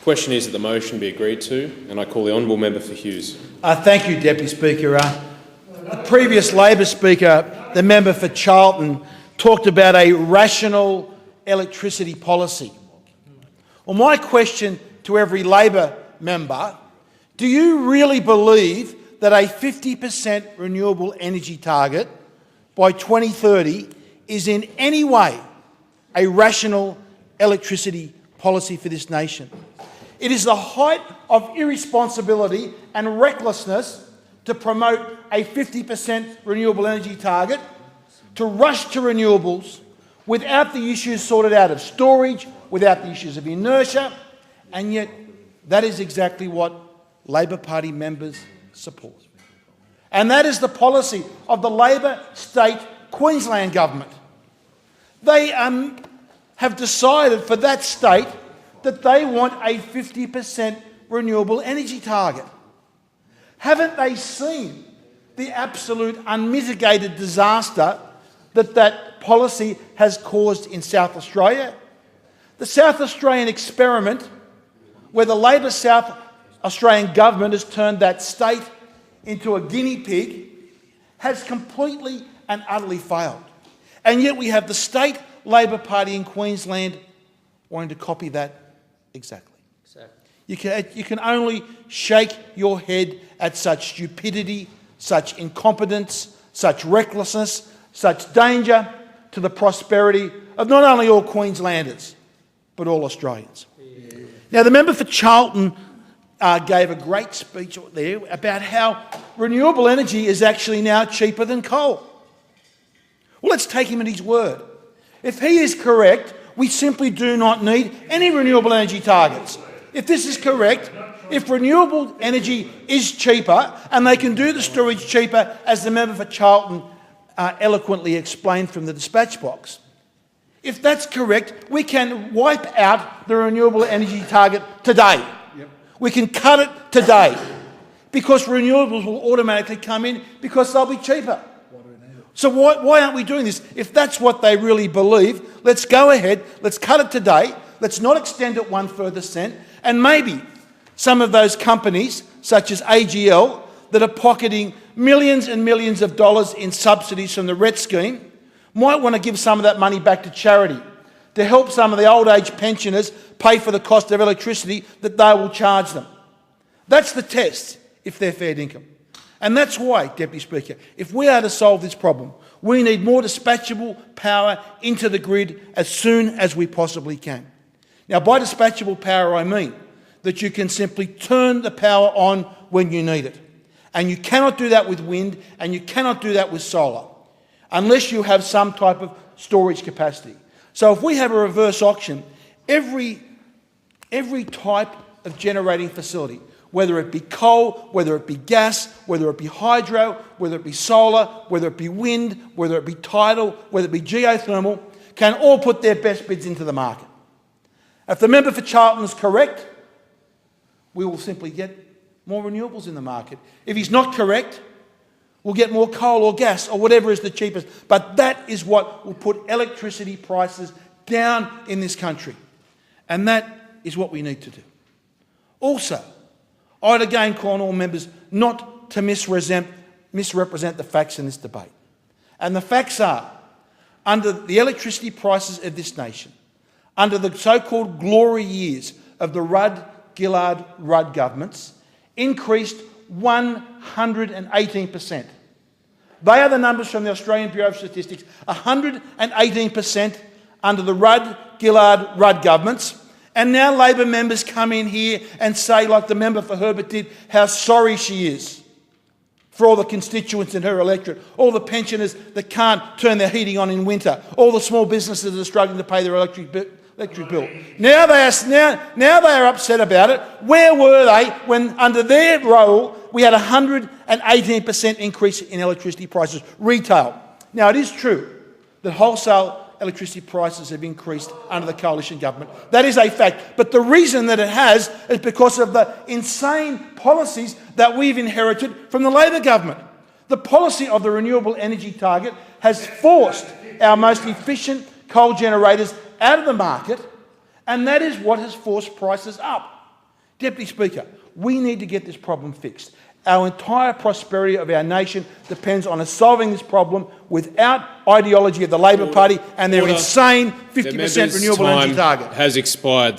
The question is that the motion be agreed to, and I call the honourable member for Hughes. Thank you, Deputy Speaker. The previous Labor Speaker, the member for Charlton, talked about a rational electricity policy. Well, my question to every Labor member, do you really believe that a 50% renewable energy target by 2030 is in any way a rational electricity policy for this nation? It is the height of irresponsibility and recklessness to promote a 50% renewable energy target, to rush to renewables without the issues sorted out of storage, without the issues of inertia, and yet that is exactly what Labor Party members support. And that is the policy of the Labor state Queensland government. They have decided for that state that they want a 50% renewable energy target. Haven't they seen the absolute unmitigated disaster that that policy has caused in South Australia? The South Australian experiment, where the Labor South Australian government has turned that state into a guinea pig, has completely and utterly failed. And yet we have the state Labor Party in Queensland wanting to copy that exactly. You can only shake your head at such stupidity, such incompetence, such recklessness, such danger to the prosperity of not only all Queenslanders, but all Australians. Yeah. Now, the member for Charlton gave a great speech there about how renewable energy is actually now cheaper than coal. Well, let's take him at his word. If he is correct, we simply do not need any renewable energy targets. If this is correct, if renewable energy is cheaper and they can do the storage cheaper, as the member for Charlton eloquently explained from the dispatch box, if that's correct, we can wipe out the renewable energy target today. Yep. We can cut it today because renewables will automatically come in because they'll be cheaper. So why aren't we doing this? If that's what they really believe, let's go ahead, let's cut it today, let's not extend it one further cent, and maybe some of those companies, such as AGL, that are pocketing millions and millions of dollars in subsidies from the RET scheme, might want to give some of that money back to charity to help some of the old age pensioners pay for the cost of electricity that they will charge them. That's the test if they're fair income. And that's why, Deputy Speaker, if we are to solve this problem, we need more dispatchable power into the grid as soon as we possibly can. Now, by dispatchable power, I mean that you can simply turn the power on when you need it. And you cannot do that with wind, and you cannot do that with solar, unless you have some type of storage capacity. So if we have a reverse auction, every type of generating facility, whether it be coal, whether it be gas, whether it be hydro, whether it be solar, whether it be wind, whether it be tidal, whether it be geothermal, can all put their best bids into the market. If the member for Charlton is correct, we will simply get more renewables in the market. If he's not correct, we'll get more coal or gas or whatever is the cheapest. But that is what will put electricity prices down in this country. And that is what we need to do. Also, I'd again call on all members not to misrepresent the facts in this debate. And the facts are, under the electricity prices of this nation, under the so-called glory years of the Rudd governments, increased 118%. They are the numbers from the Australian Bureau of Statistics, 118% under the Rudd governments. And now Labor members come in here and say, like the member for Herbert did, how sorry she is for all the constituents in her electorate, all the pensioners that can't turn their heating on in winter, all the small businesses that are struggling to pay their electric bill. Now they are upset about it. Where were they when, under their role, we had a 118% increase in electricity prices, retail? Now, it is true that wholesale electricity prices have increased under the coalition government. That is a fact. But the reason that it has is because of the insane policies that we've inherited from the Labor government. The policy of the renewable energy target has forced our most efficient coal generators out of the market, and that is what has forced prices up. Deputy Speaker, we need to get this problem fixed. Our entire prosperity of our nation depends on us solving this problem without ideology of the Labor Party and their insane 50% renewable energy target. Has expired.